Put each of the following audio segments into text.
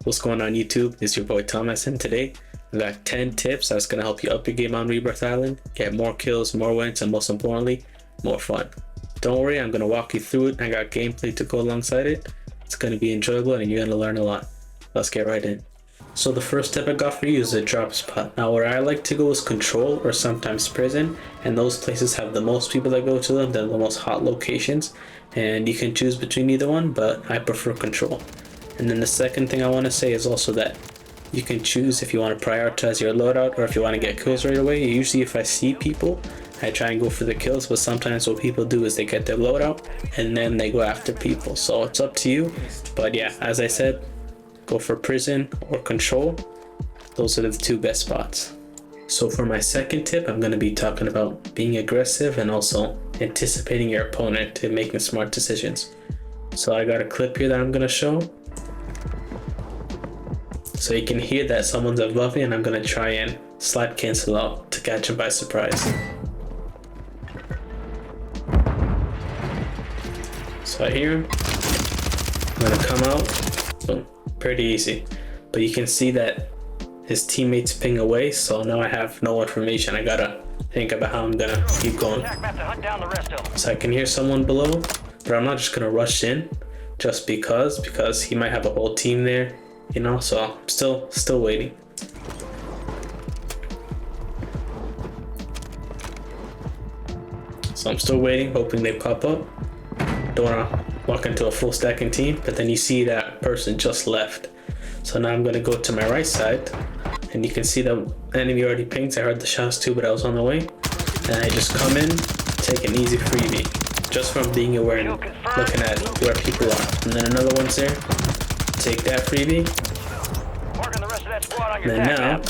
What's going on YouTube? It's your boy Thomas, and today I got 10 tips that's going to help you up your game on Rebirth Island, get more kills, more wins, and most importantly, more fun. Don't worry, I'm going to walk you through it. I got gameplay to go alongside it. It's going to be enjoyable and you're going to learn a lot. Let's get right in. So the first tip I got for you is a drop spot. Now where I like to go is control or sometimes prison, and those places have the most people that go to them. They're the most hot locations, and you can choose between either one, but I prefer control. And then the second thing I want to say is also that you can choose if you want to prioritize your loadout or if you want to get kills right away. Usually if I see people, I try and go for the kills, but sometimes what people do is they get their loadout and then they go after people. So it's up to you. But yeah, as I said, go for prison or control. Those are the two best spots. So for my second tip, I'm going to be talking about being aggressive and also anticipating your opponent and making smart decisions. So I got a clip here that I'm going to show. So you can hear that someone's above me, and I'm going to try and slide cancel out to catch him by surprise. So I hear him. I'm going to come out. Boom. Pretty easy. But you can see that his teammates ping away, so now I have no information. I gotta think about how I'm gonna keep going. So I can hear someone below, but I'm not just gonna rush in just because he might have a whole team there, you know, so I'm still waiting. So I'm still waiting, hoping they pop up. Don't wanna walk into a full stacking team, but then you see that person just left. So now I'm gonna go to my right side, and you can see the enemy already pinged. I heard the shots too, but I was on the way. And I just come in, take an easy freebie, just from being aware and looking at where people are. And then another one's there, take that freebie. And then now,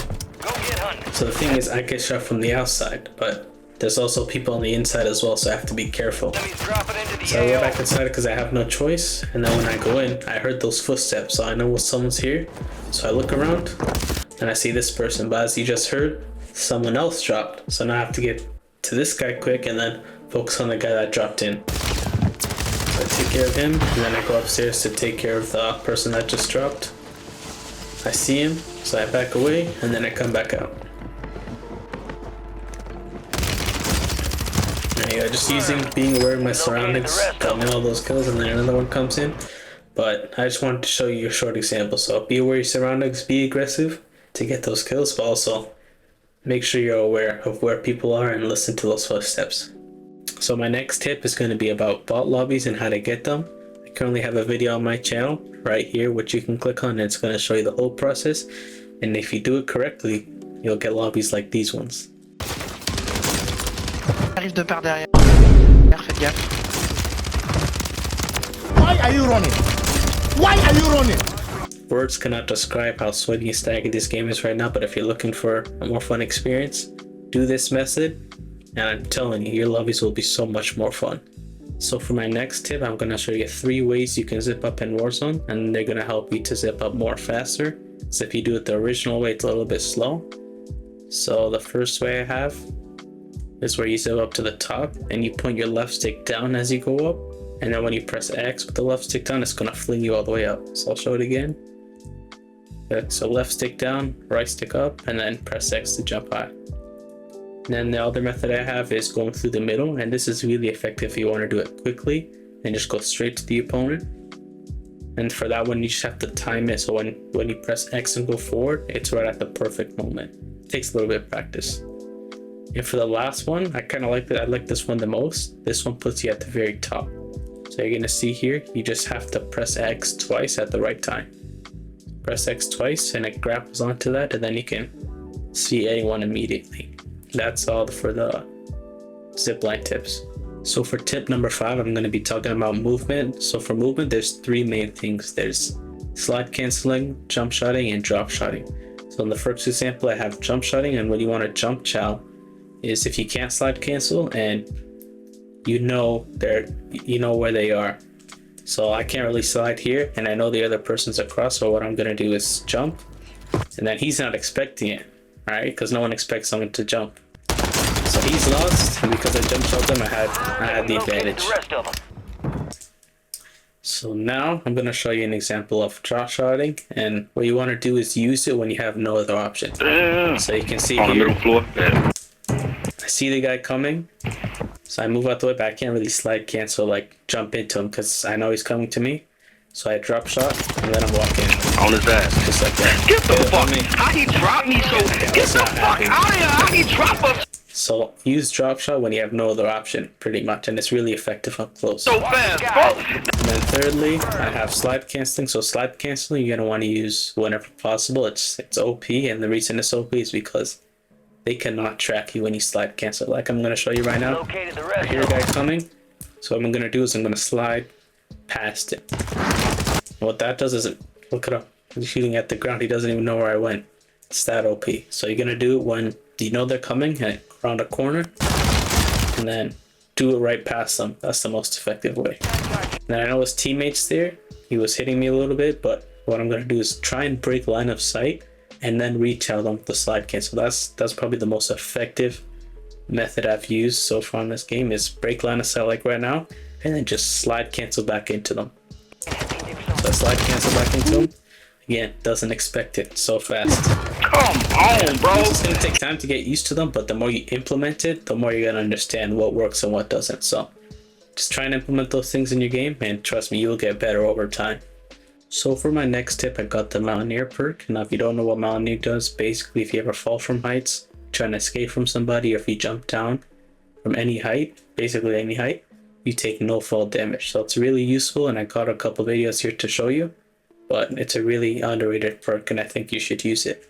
so the thing is I get shot from the outside, but there's also people on the inside as well, so I have to be careful. So I go back inside because I have no choice, and then when I go in, I heard those footsteps, so I know someone's here. So I look around, and I see this person, but as you just heard, someone else dropped. So now I have to get to this guy quick and then focus on the guy that dropped in. So I take care of him, and then I go upstairs to take care of the person that just dropped. I see him, so I back away, and then I come back out. Yeah, just being aware of my surroundings, got me all those kills, and then another one comes in. But I just wanted to show you a short example. So be aware of your surroundings, be aggressive to get those kills, but also make sure you're aware of where people are and listen to those footsteps. So my next tip is going to be about bot lobbies and how to get them. I currently have a video on my channel right here, which you can click on, and it's going to show you the whole process. And if you do it correctly, you'll get lobbies like these ones. Arrive de par derrière. Faites gaffe. Why are you running? Why are you running? Words cannot describe how sweaty and staggy this game is right now, but if you're looking for a more fun experience, do this method, and I'm telling you, your lobbies will be so much more fun. So for my next tip, I'm going to show you 3 ways you can zip up in Warzone, and they're going to help you to zip up more faster. So if you do it the original way, it's a little bit slow. So the first way I have is where you zip up to the top and you point your left stick down as you go up, and then when you press X with the left stick down, it's gonna fling you all the way up. So I'll show it again. Okay, so left stick down, right stick up, and then press X to jump high. And then the other method I have is going through the middle, and this is really effective if you want to do it quickly and just go straight to the opponent. And for that one, you just have to time it, so when you press X and go forward, it's right at the perfect moment. It takes a little bit of practice. And for the last one, I kind of like that. I like this one the most. This one puts you at the very top. So you're gonna see here, you just have to press X twice at the right time. Press X twice and it grapples onto that, and then you can see anyone immediately. That's all for the zipline tips. So for tip number 5, I'm gonna be talking about movement. So for movement, there's 3 main things. There's slide canceling, jump shotting, and drop shotting. So in the first example, I have jump shotting, and when you want to jump chow, is if you can't slide cancel and you know where they are. So I can't really slide here, and I know the other person's across, so what I'm gonna do is jump, and then he's not expecting it, right? Because no one expects someone to jump. So he's lost, and because I jump shot him, I had the advantage. So now I'm going to show you an example of drop shotting, and what you want to do is use it when you have no other option. So you can see on the here, middle floor. Yeah. I see the guy coming, so I move out the way, but I can't really slide cancel, like jump into him because I know he's coming to me. So I drop shot and then I'm walking On his ass. just like that. Get the fuck! How he dropped me so? Get the fuck out of here! How he drop us So use drop shot when you have no other option, pretty much, and it's really effective up close. so fast, bro? And then thirdly, I have slide canceling. So slide canceling, you're gonna want to use whenever possible. It's OP, and the reason it's OP is because they cannot track you when you slide cancel. Like I'm gonna show you right now. I hear a guy coming, so what I'm gonna do is I'm gonna slide past it. And what that does is, look it up. He's shooting at the ground. He doesn't even know where I went. It's that OP. So you're gonna do it when you know they're coming and around a corner, and then do it right past them. That's the most effective way. Now I know his teammates there. He was hitting me a little bit, but what I'm gonna do is try and break line of sight and then retell them with the slide cancel. That's probably the most effective method I've used so far in this game, is break line of sight like right now, and then just slide cancel back into them. So I slide cancel back into them. Again, doesn't expect it so fast. Come on, bro. It's gonna take time to get used to them, but the more you implement it, the more you're gonna understand what works and what doesn't. So just try and implement those things in your game, and trust me, you'll get better over time. So for my next tip, I got the Mountaineer perk. Now if you don't know what Mountaineer does, basically if you ever fall from heights, trying to escape from somebody, or if you jump down from any height, basically any height, you take no fall damage. So it's really useful, and I got a couple videos here to show you, but it's a really underrated perk and I think you should use it.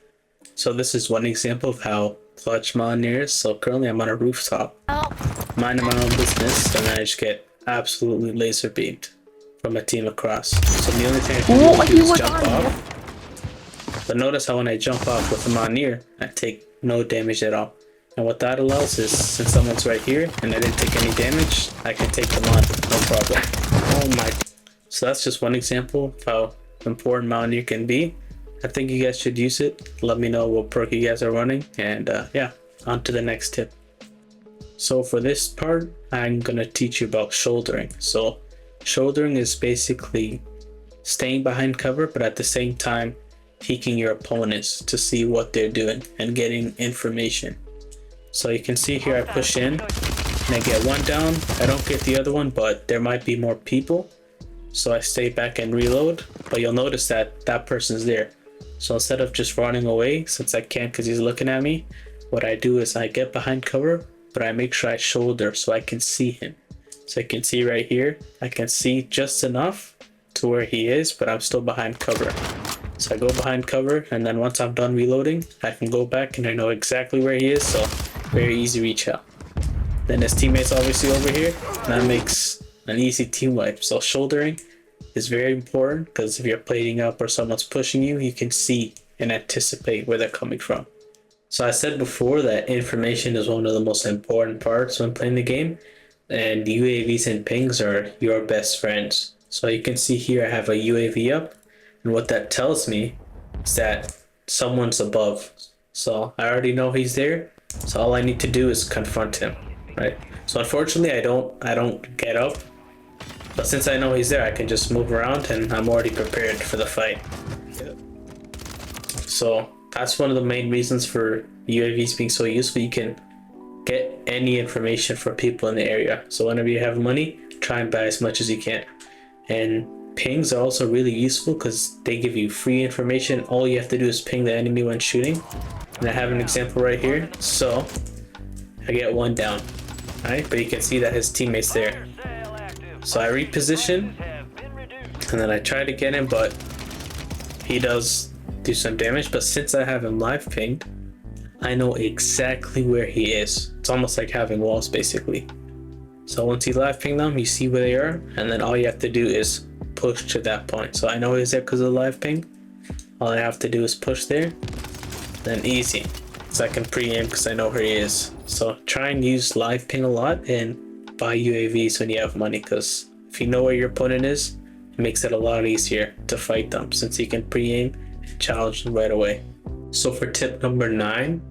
So this is one example of how clutch Mountaineer is. So currently I'm on a rooftop, minding my own business, and I just get absolutely laser beamed from a team across. So the only thing I can do is jump off. But notice how when I jump off with the Mountaineer, I take no damage at all. And what that allows is, since someone's right here and I didn't take any damage, I can take them on, no problem. Oh my. So that's just one example of how important Mountaineer can be. I think you guys should use it. Let me know what perk you guys are running, and yeah, on to the next tip. So for this part, I'm gonna teach you about shouldering. So shouldering is basically staying behind cover, but at the same time peeking your opponents to see what they're doing and getting information. So you can see here I push in and I get one down. I don't get the other one, but there might be more people, so I stay back and reload. But you'll notice that that person's there. So instead of just running away, since I can't because he's looking at me, what I do is I get behind cover, but I make sure I shoulder so I can see him. So you can see right here, I can see just enough to where he is, but I'm still behind cover. So I go behind cover, and then once I'm done reloading, I can go back and I know exactly where he is, so very easy reach out. Then his teammates obviously over here, and that makes an easy team wipe. So shouldering is very important, because if you're plating up or someone's pushing you, you can see and anticipate where they're coming from. So I said before that information is one of the most important parts when playing the game, and UAVs and pings are your best friends. So you can see here I have a UAV up, and what that tells me is that someone's above. So I already know he's there, so all I need to do is confront him, right? So unfortunately I don't get up, but since I know he's there, I can just move around and I'm already prepared for the fight. So that's one of the main reasons for UAVs being so useful. You can get any information for people in the area. So whenever you have money, try and buy as much as you can. And pings are also really useful because they give you free information. All you have to do is ping the enemy when shooting. And I have an example right here. So I get one down, right? But you can see that his teammate's there. So I reposition and then I try to get him, but he does do some damage. But since I have him live pinged, I know exactly where he is. It's almost like having walls basically. So once you live ping them, you see where they are, and then all you have to do is push to that point. So I know he's there because of the live ping. All I have to do is push there, then easy. So I can pre-aim because I know where he is. So try and use live ping a lot and buy UAVs when you have money, because if you know where your opponent is, it makes it a lot easier to fight them since you can pre-aim and challenge them right away. So for tip number 9,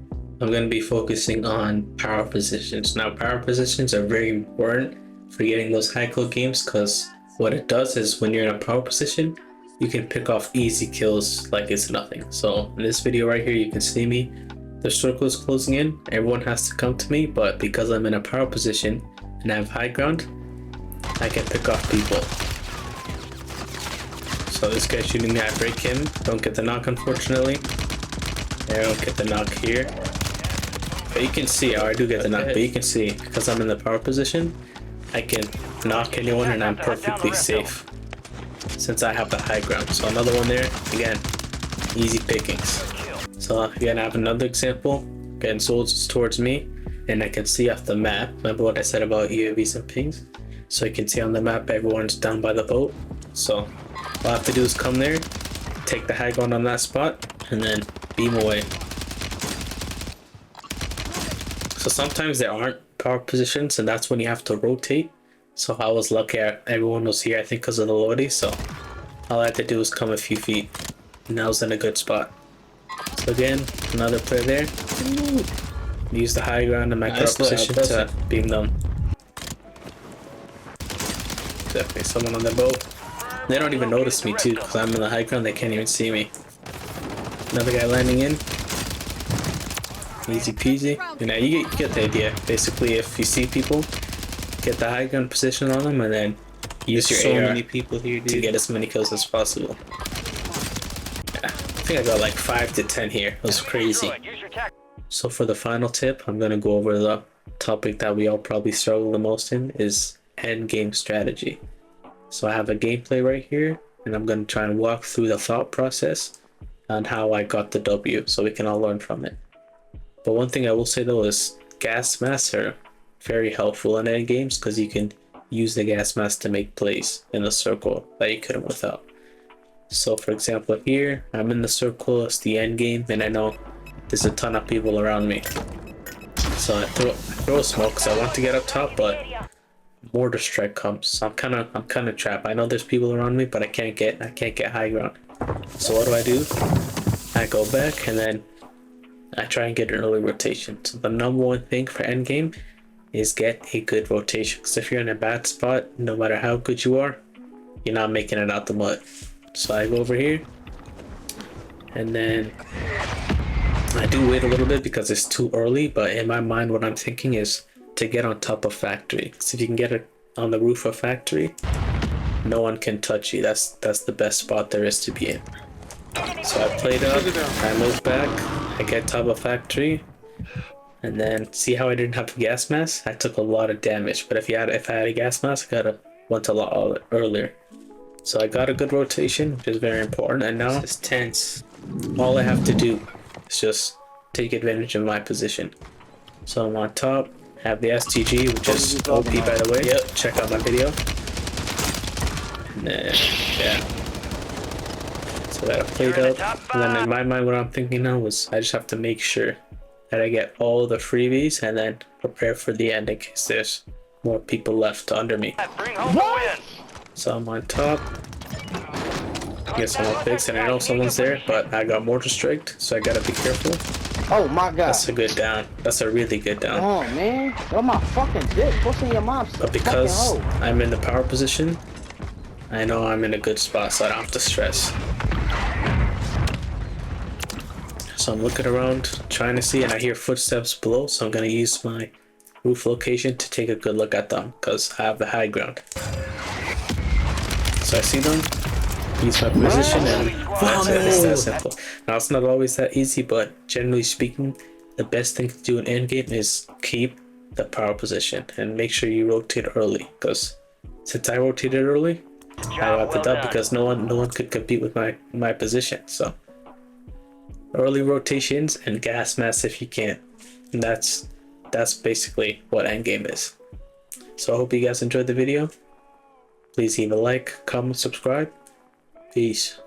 I'm going to be focusing on power positions. Now power positions are very important for getting those high kill games, because What it does is when you're in a power position, you can pick off easy kills like it's nothing. So in this video right here, you can see me. The circle is closing in. Everyone has to come to me, but because I'm in a power position and I have high ground, I can pick off people. So this guy's shooting me, I break him. Don't get the knock, unfortunately. I don't get the knock here. But you can see, I do get the knock, but you can see, because I'm in the power position, I can knock anyone and I'm perfectly safe since I have the high ground. So another one there, again, easy pickings. So again, I have another example. Again, soldiers towards me, and I can see off the map. Remember what I said about UAVs and pings? So you can see on the map, everyone's down by the boat. So all I have to do is come there, take the high ground on that spot, and then beam away. So sometimes there aren't power positions, and that's when you have to rotate. So I was lucky everyone was here, I think because of the Lobbies. So all I had to do was come a few feet, and I was in a good spot. So again, another player there. Use the high ground in my power position to beam them. Definitely someone on the boat. They don't even notice me too, because I'm in the high ground, they can't even see me. Another guy landing in. Easy peasy. You know, you get the idea. Basically, if you see people, get the high ground position on them, and then use your AR many people here, dude, to get as many kills as possible. Yeah, I think I got like 5 to 10 here. It was crazy. So for the final tip, I'm going to go over the topic that we all probably struggle the most in, is end game strategy. So I have a gameplay right here, and I'm going to try and walk through the thought process on how I got the W, so we can all learn from it. But one thing I will say though is gas masks are very helpful in end games, because you can use the gas mask to make plays in the circle that you couldn't without. So for example, here I'm in the circle, it's the end game, and I know there's a ton of people around me. So I throw a smoke because I want to get up top, but mortar strike comes. So I'm kind of trapped. I know there's people around me, but I can't get high ground. So what do? I go back, and then I try and get an early rotation. So the number one thing for endgame is get a good rotation. Because if you're in a bad spot, no matter how good you are, you're not making it out the mud. So I go over here, and then I do wait a little bit because it's too early. But in my mind, what I'm thinking is to get on top of factory. Because if you can get it on the roof of factory, no one can touch you. That's the best spot there is to be in. So I played up, I move back, I get top of factory, and then see how I didn't have a gas mask? I took a lot of damage, but if I had a gas mask, I went a lot earlier. So I got a good rotation, which is very important, and now it's tense. All I have to do is just take advantage of my position. So I'm on top, have the STG, which is OP by the way. Yep, check out my video. And then, yeah. So that I played up, and then in my mind what I'm thinking now is I just have to make sure that I get all the freebies and then prepare for the end in case there's more people left under me. So I'm on top, get some more picks, and I know someone's there, but I got mortar striked, so I gotta be careful. Oh my god. That's a good down. That's a really good down. Oh man, you're my fucking dick. Pushing your mom's. But because I'm in the power position, I know I'm in a good spot, so I don't have to stress. So I'm looking around, trying to see, and I hear footsteps below, so I'm gonna use my roof location to take a good look at them, because I have the high ground. So I see them, use my position, and that's it. It's that simple. Now it's not always that easy, but generally speaking, the best thing to do in endgame is keep the power position and make sure you rotate early, because since I rotated early, I got the dub because no one could compete with my position. So early rotations and gas masks if you can. And that's basically what endgame is. So I hope you guys enjoyed the video. Please leave a like, comment, subscribe. Peace.